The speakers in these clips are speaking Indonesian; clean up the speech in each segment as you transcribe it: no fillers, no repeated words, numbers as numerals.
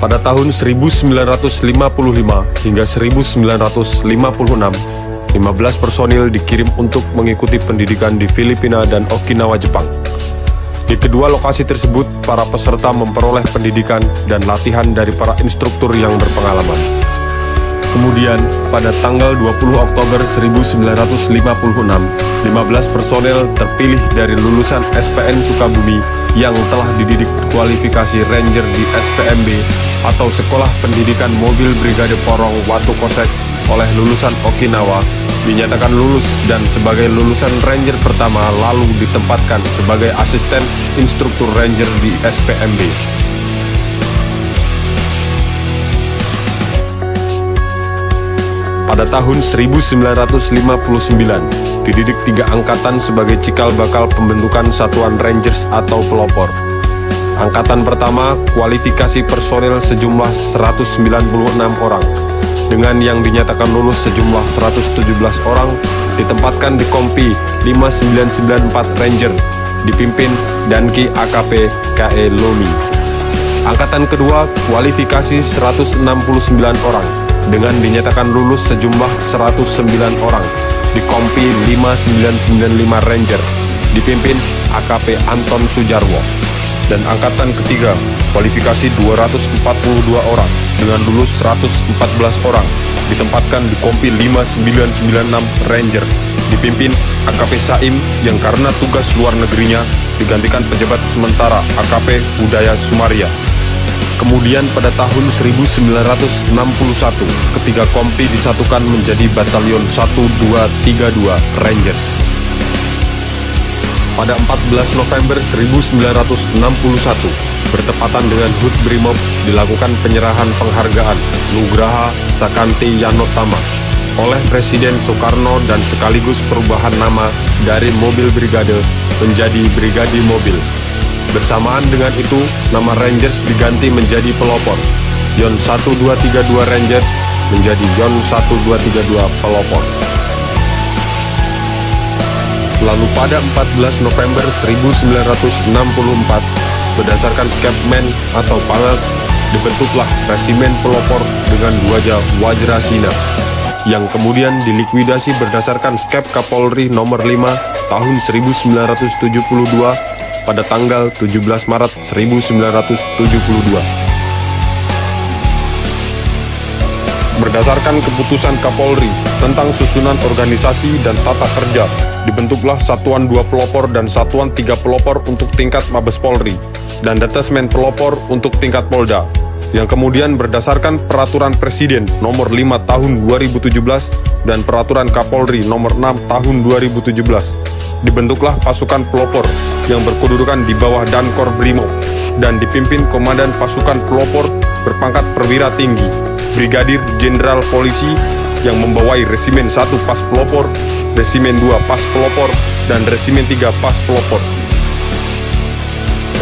Pada tahun 1955 hingga 1956, 15 personil dikirim untuk mengikuti pendidikan di Filipina dan Okinawa, Jepang. Di kedua lokasi tersebut, para peserta memperoleh pendidikan dan latihan dari para instruktur yang berpengalaman. Kemudian, pada tanggal 20 Oktober 1956, 15 personel terpilih dari lulusan SPN Sukabumi yang telah dididik kualifikasi Ranger di SPMB atau Sekolah Pendidikan Mobil Brigade Porong Watu Kosek oleh lulusan Okinawa dinyatakan lulus dan sebagai lulusan Ranger pertama lalu ditempatkan sebagai asisten instruktur Ranger di SPMB. Pada tahun 1959, dididik 3 angkatan sebagai cikal bakal pembentukan satuan Rangers atau pelopor. Angkatan pertama, kualifikasi personil sejumlah 196 orang, dengan yang dinyatakan lulus sejumlah 117 orang, ditempatkan di Kompi 5994 Ranger, dipimpin Danki AKP KE Lomi. Angkatan kedua, kualifikasi 169 orang, dengan dinyatakan lulus sejumlah 109 orang, di Kompi 5995 Ranger, dipimpin AKP Anton Sujarwo. Dan angkatan ketiga, kualifikasi 242 orang, dengan lulus 114 orang, ditempatkan di Kompi 5996 Ranger, dipimpin AKP Saim yang karena tugas luar negerinya digantikan pejabat sementara AKP Budaya Sumaria. Kemudian pada tahun 1961, ketiga kompi disatukan menjadi Batalion 1232 Rangers. Pada 14 November 1961, bertepatan dengan HUT Brimob, dilakukan penyerahan penghargaan Nugraha Sakti Yanotama oleh Presiden Soekarno dan sekaligus perubahan nama dari Mobil Brigade menjadi Brigade Mobil. Bersamaan dengan itu, nama Rangers diganti menjadi pelopor. Yon 1232 Rangers menjadi Yon 1232 pelopor. Lalu pada 14 November 1964, berdasarkan Skepmen atau Pangak, dibentuklah Resimen Pelopor dengan wajah Wajrasina, yang kemudian dilikuidasi berdasarkan Skep Kapolri nomor 5 tahun 1972 pada tanggal 17 Maret 1972. Berdasarkan keputusan Kapolri tentang susunan organisasi dan tata kerja, dibentuklah Satuan 2 Pelopor dan Satuan 3 Pelopor untuk tingkat Mabes Polri, dan Detasmen Pelopor untuk tingkat Polda, yang kemudian berdasarkan Peraturan Presiden nomor 5 tahun 2017 dan Peraturan Kapolri nomor 6 tahun 2017. Dibentuklah pasukan pelopor yang berkedudukan di bawah Dankor Brimob dan dipimpin Komandan Pasukan Pelopor berpangkat perwira tinggi, Brigadir Jenderal Polisi, yang membawai Resimen 1 Pas Pelopor, Resimen 2 Pas Pelopor, dan Resimen 3 Pas Pelopor.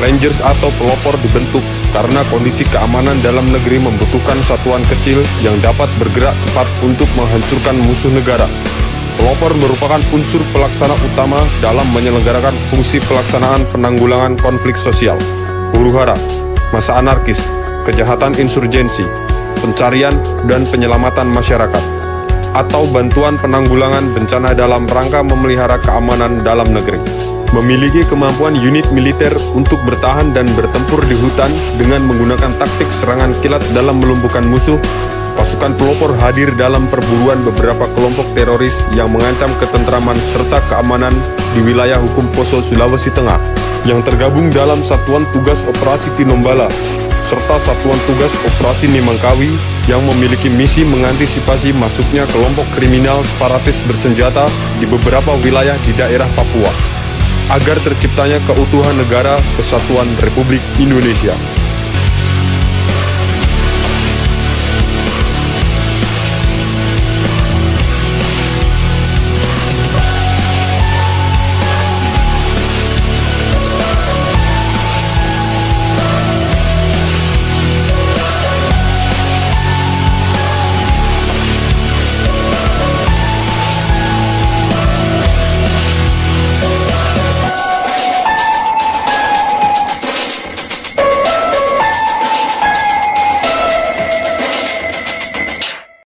Rangers atau pelopor dibentuk karena kondisi keamanan dalam negeri membutuhkan satuan kecil yang dapat bergerak cepat untuk menghancurkan musuh negara. Pelopor merupakan unsur pelaksana utama dalam menyelenggarakan fungsi pelaksanaan penanggulangan konflik sosial, huru-hara, masa anarkis, kejahatan insurgensi, pencarian dan penyelamatan masyarakat, atau bantuan penanggulangan bencana dalam rangka memelihara keamanan dalam negeri. Memiliki kemampuan unit militer untuk bertahan dan bertempur di hutan dengan menggunakan taktik serangan kilat dalam melumpuhkan musuh. Pasukan pelopor hadir dalam perburuan beberapa kelompok teroris yang mengancam ketentraman serta keamanan di wilayah hukum Poso, Sulawesi Tengah, yang tergabung dalam Satuan Tugas Operasi Tinombala, serta Satuan Tugas Operasi Nimangkawi yang memiliki misi mengantisipasi masuknya kelompok kriminal separatis bersenjata di beberapa wilayah di daerah Papua, agar terciptanya keutuhan negara kesatuan Republik Indonesia.